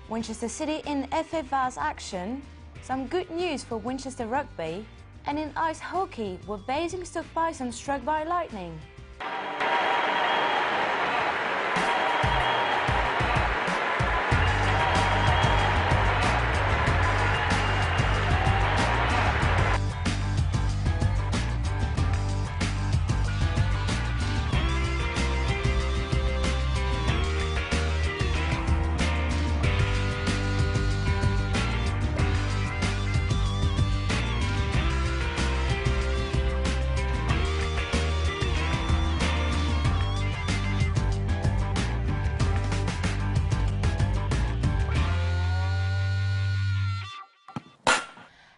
Winchester City in FA Vase action, some good news for Winchester Rugby, and in ice hockey were Basingstoke Bison struck by lightning.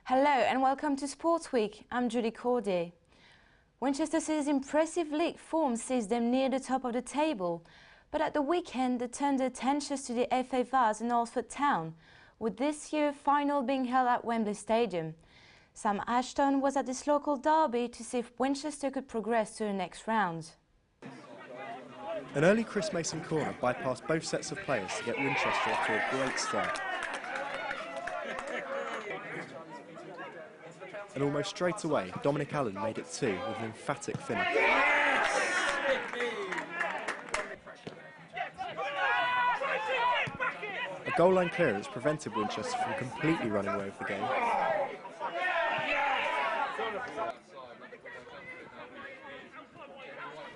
Hello and welcome to Sportsweek. I'm Judy Cordier. Winchester City's impressive league form sees them near the top of the table, but at the weekend they turned their attentions to the FA Vase in Alford Town, with this year's final being held at Wembley Stadium. Sam Ashton was at this local derby to see if Winchester could progress to the next round. An early Chris Mason corner bypassed both sets of players to get Winchester off to a great start. And almost straight away, Dominic Allen made it 2 with an emphatic finish. A goal line clearance prevented Winchester from completely running away with the game.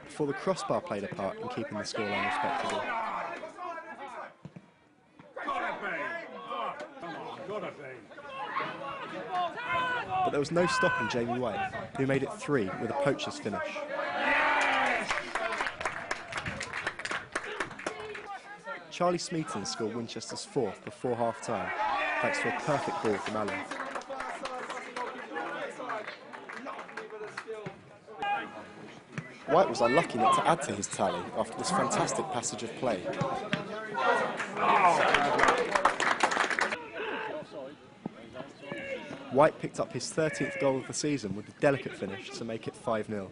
Before the crossbar played a part in keeping the scoreline respectable. But there was no stopping Jamie White, who made it 3 with a poacher's finish. Charlie Smeaton scored Winchester's 4th before half-time, thanks to a perfect ball from Allen. White was unlucky not to add to his tally after this fantastic passage of play. White picked up his 13th goal of the season with a delicate finish to make it 5-0.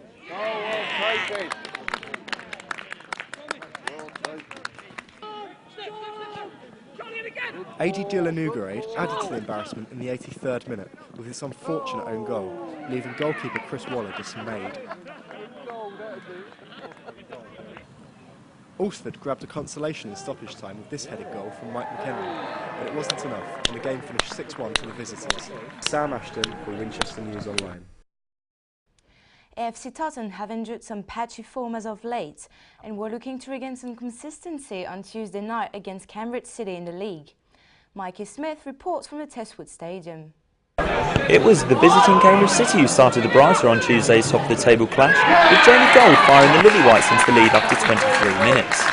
AD Dulanugarade added to the embarrassment in the 83rd minute with his unfortunate own goal, leaving goalkeeper Chris Waller dismayed. Alsford grabbed a consolation in stoppage time with this headed goal from Mike McHenry, but it wasn't enough, and the game finished 6-1 to the visitors. Sam Ashton for Winchester News Online. AFC Tottenham have endured some patchy form as of late and were looking to regain some consistency on Tuesday night against Cambridge City in the league. Mikey Smith reports from the Testwood Stadium. It was the visiting Cambridge City who started the brighter on Tuesday's top-of-the-table clash, with Jamie Gold firing the Lily Whites into the lead after 23 minutes.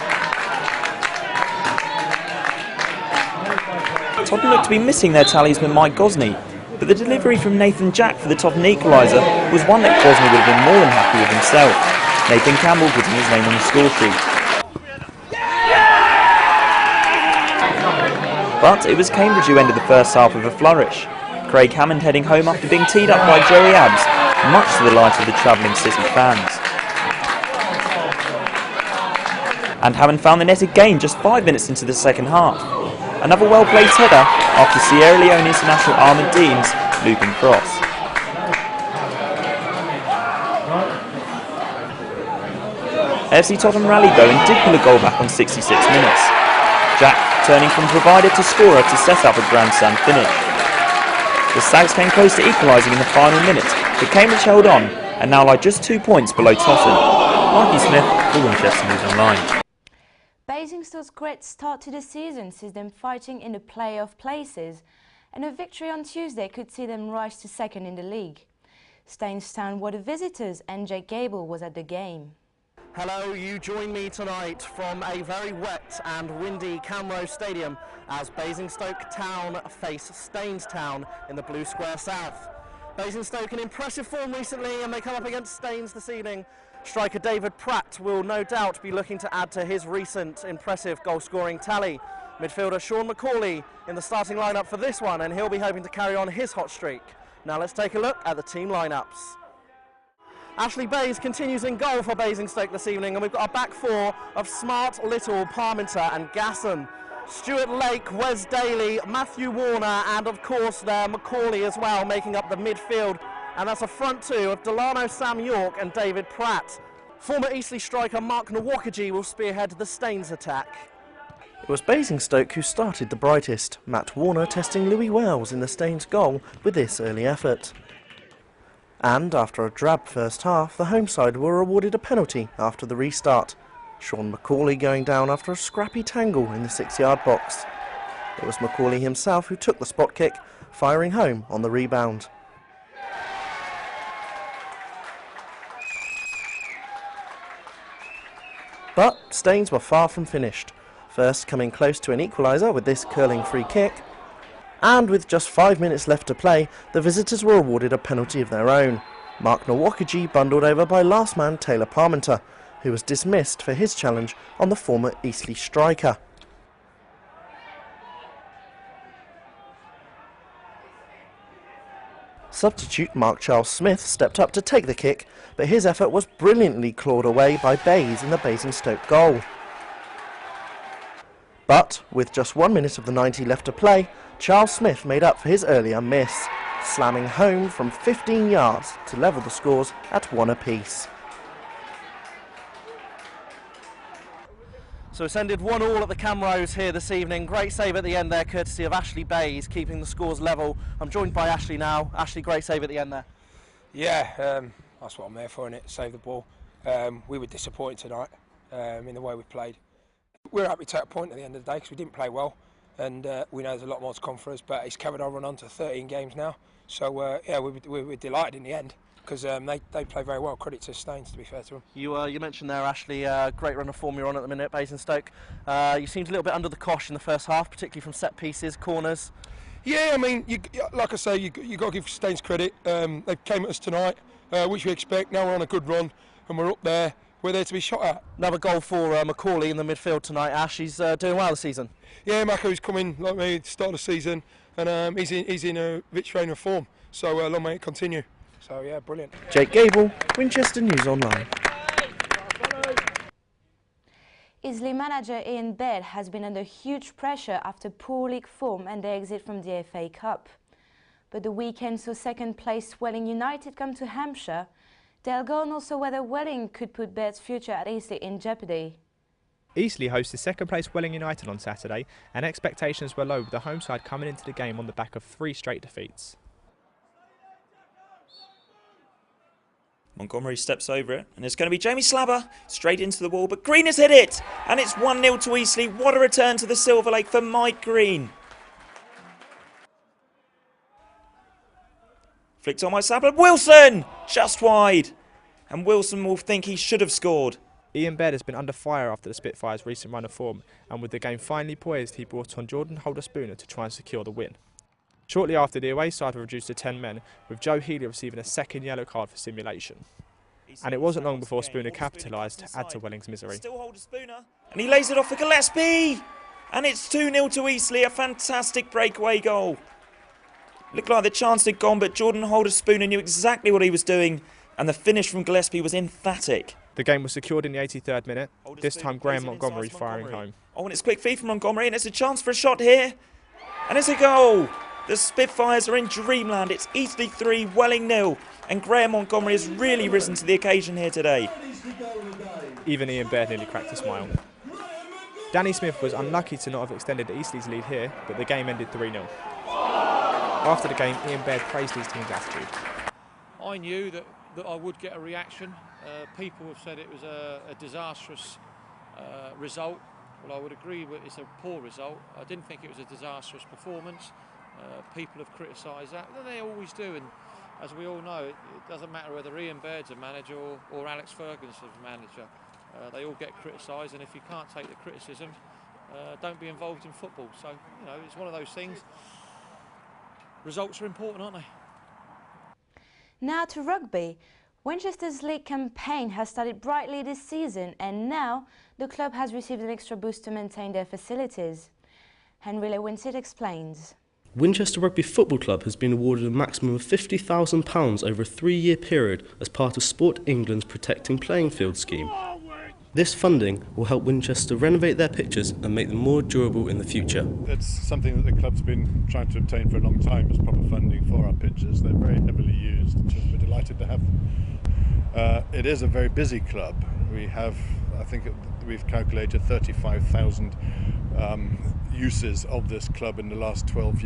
Tottenham looked to be missing their talisman Mike Gosney, but the delivery from Nathan Jack for the Tottenham equaliser was one that Gosney would have been more than happy with himself, Nathan Campbell putting his name on the score sheet. But it was Cambridge who ended the first half with a flourish. Craig Hammond heading home after being teed up by Joey Abbs, much to the delight of the travelling City fans. And Hammond found the net again just 5 minutes into the second half. Another well-played header after Sierra Leone international Ahmed Dean's looping cross. FC Tottenham rallied though and did pull a goal back on 66 minutes. Jack turning from provider to scorer to set up a grandstand finish. The Stags came close to equalising in the final minute, but Cambridge held on and now lie just 2 points below Tottenham. Mikey Smith for Winchester News Online. Basingstoke's great start to the season sees them fighting in the playoff places, and a victory on Tuesday could see them rise to second in the league. Stainstown were the visitors and Gable was at the game. Hello, you join me tonight from a very wet and windy Camrose Stadium as Basingstoke Town face Staines Town in the Blue Square South. Basingstoke in impressive form recently and they come up against Staines this evening. Striker David Pratt will no doubt be looking to add to his recent impressive goal-scoring tally. Midfielder Sean McCauley in the starting lineup for this one, and he'll be hoping to carry on his hot streak. Now let's take a look at the team lineups. Ashley Bays continues in goal for Basingstoke this evening, and we've got a back four of Smart, Little, Parmenter and Gasson. Stuart Lake, Wes Daly, Matthew Warner, and of course there Macaulay as well, making up the midfield. And that's a front two of Delano Sam York and David Pratt. Former Eastleigh striker Mark Nwakaji will spearhead the Staines attack. It was Basingstoke who started the brightest, Matt Warner testing Louis Wells in the Staines goal with this early effort. And after a drab first half, the home side were awarded a penalty after the restart. Sean Macaulay going down after a scrappy tangle in the 6-yard box. It was Macaulay himself who took the spot kick, firing home on the rebound. But Staines were far from finished, first coming close to an equaliser with this curling free kick, and with just 5 minutes left to play, the visitors were awarded a penalty of their own. Mark Nwakaji bundled over by last man Taylor Parmenter, who was dismissed for his challenge on the former Eastleigh striker. Substitute Mark Charles Smith stepped up to take the kick, but his effort was brilliantly clawed away by Bayes in the Basingstoke goal. But with just 1 minute of the 90 left to play, Charles Smith made up for his earlier miss, slamming home from 15 yards to level the scores at 1 apiece. So it's ended 1-1 at the Camrose here this evening. Great save at the end there, courtesy of Ashley Bayes, keeping the scores level. I'm joined by Ashley now. Ashley, great save at the end there. Yeah, that's what I'm there for, innit? Save the ball. We were disappointed tonight in the way we played. We're happy to take a point at the end of the day because we didn't play well, and we know there's a lot more to come for us, but it's carried our run on to 13 games now. So yeah, we're delighted in the end, because they play very well. Credit to Staines, to be fair to them. You mentioned there, Ashley, great run of form you're on at the minute at Basingstoke. You seemed a little bit under the cosh in the first half, particularly from set pieces, corners. Yeah, I mean, like I say, you got to give Staines credit. They came at us tonight, which we expect. Now we're on a good run, and we're up there. We're there to be shot at. Another goal for Macaulay in the midfield tonight, Ash. He's doing well this season. Yeah, Maco's come like me at the start of the season, and he's in a rich vein of form. So long may it continue. So yeah, brilliant. Jake Gable, Winchester News Online. Eastleigh manager Ian Baird has been under huge pressure after poor league form and their exit from the FA Cup. But the weekend saw second place Welling United come to Hampshire. They'll go on also whether Welling could put Baird's future at Eastleigh in jeopardy. Eastleigh hosted second place Welling United on Saturday, and expectations were low with the home side coming into the game on the back of 3 straight defeats. Montgomery steps over it, and it's going to be Jamie Slabber straight into the wall, but Green has hit it, and it's 1-0 to Eastleigh. What a return to the Silver Lake for Mike Green. Flicked on by Slabber. Wilson just wide, and Wilson will think he should have scored. Ian Baird has been under fire after the Spitfires' recent run of form, and with the game finally poised, he brought on Jordan Holder-Spooner to try and secure the win. Shortly after, the away side were reduced to 10 men, with Joe Healy receiving a second yellow card for simulation. And it wasn't long before Spooner capitalised to add to Welling's misery. Still Holder-Spooner, and he lays it off for Gillespie, and it's 2-0 to Eastleigh, a fantastic breakaway goal. Looked like the chance had gone, but Jordan Holder-Spooner knew exactly what he was doing, and the finish from Gillespie was emphatic. The game was secured in the 83rd minute, this time Graham Montgomery firing home. Oh, and it's quick feed from Montgomery, and it's a chance for a shot here, and it's a goal. The Spitfires are in dreamland. It's Eastleigh 3, Welling 0, and Graham Montgomery has really risen to the occasion here today. Even Ian Baird nearly cracked a smile. Danny Smith was unlucky to not have extended Eastleigh's lead here, but the game ended 3-0. After the game, Ian Baird praised his team's attitude. I knew that I would get a reaction. People have said it was a disastrous result. Well, I would agree with it's a poor result. I didn't think it was a disastrous performance. People have criticised that. They always do, and as we all know, it doesn't matter whether Ian Baird's a manager or Alex Ferguson's a manager. They all get criticised, and if you can't take the criticism, don't be involved in football. So, you know, it's one of those things. Results are important, aren't they? Now to rugby. Winchester's league campaign has started brightly this season, and now the club has received an extra boost to maintain their facilities. Henry Lewinsit explains. Winchester Rugby Football Club has been awarded a maximum of £50,000 over a 3-year period as part of Sport England's Protecting Playing Field scheme. This funding will help Winchester renovate their pitches and make them more durable in the future. It's something that the club's been trying to obtain for a long time, as proper funding for our pitches. They're very heavily used, and we're delighted to have them. It is a very busy club. We have, I think we've calculated 35,000 uses of this club in the last 12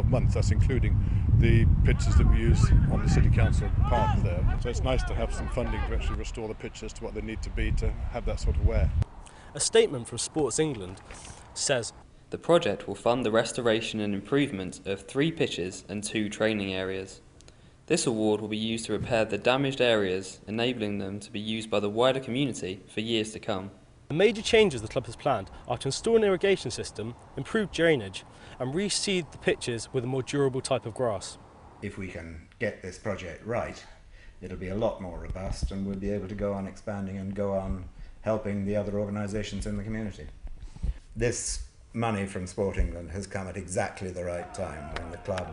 months. That's including the pitches that we use on the City Council park there. So it's nice to have some funding to actually restore the pitches to what they need to be to have that sort of wear. A statement from Sports England says, "The project will fund the restoration and improvement of 3 pitches and 2 training areas. This award will be used to repair the damaged areas, enabling them to be used by the wider community for years to come." The major changes the club has planned are to install an irrigation system, improve drainage and reseed the pitches with a more durable type of grass. If we can get this project right, it'll be a lot more robust and we'll be able to go on expanding and go on helping the other organisations in the community. This money from Sport England has come at exactly the right time, when the club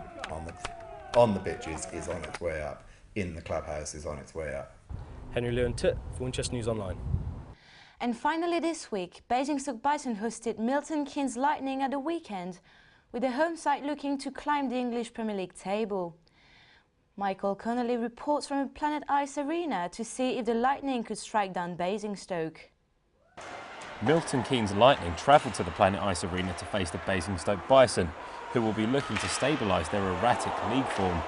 on the pitches is on its way up, in the clubhouse is on its way up. Henry Lewin Titt for Winchester News Online. And finally this week, Basingstoke Bison hosted Milton Keynes Lightning at the weekend, with the home side looking to climb the English Premier League table. Michael Connolly reports from Planet Ice Arena to see if the Lightning could strike down Basingstoke. Milton Keynes Lightning travelled to the Planet Ice Arena to face the Basingstoke Bison, who will be looking to stabilise their erratic league form.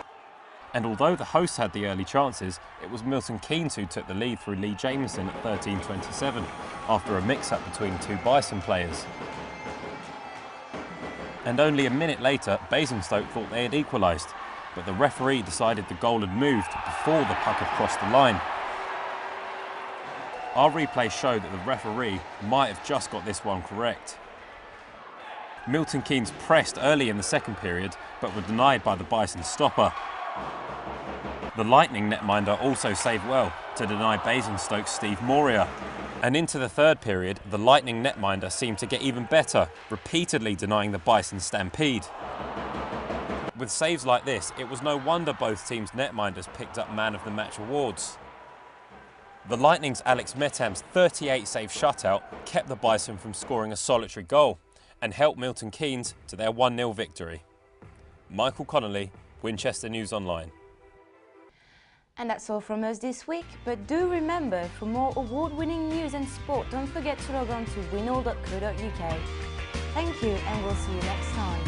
And although the hosts had the early chances, it was Milton Keynes who took the lead through Lee Jameson at 13:27, after a mix-up between 2 Bison players. And only a minute later, Basingstoke thought they had equalised, but the referee decided the goal had moved before the puck had crossed the line. Our replay showed that the referee might have just got this one correct. Milton Keynes pressed early in the second period, but were denied by the Bison stopper. The Lightning netminder also saved well to deny Basingstoke's Steve Moria. And into the third period, the Lightning netminder seemed to get even better, repeatedly denying the Bison stampede. With saves like this, it was no wonder both teams' netminders picked up Man of the Match awards. The Lightning's Alex Metham's 38-save shutout kept the Bison from scoring a solitary goal and helped Milton Keynes to their 1-0 victory. Michael Connolly, Winchester News Online. And that's all from us this week, but do remember, for more award-winning news and sport, don't forget to log on to winol.co.uk. Thank you, and we'll see you next time.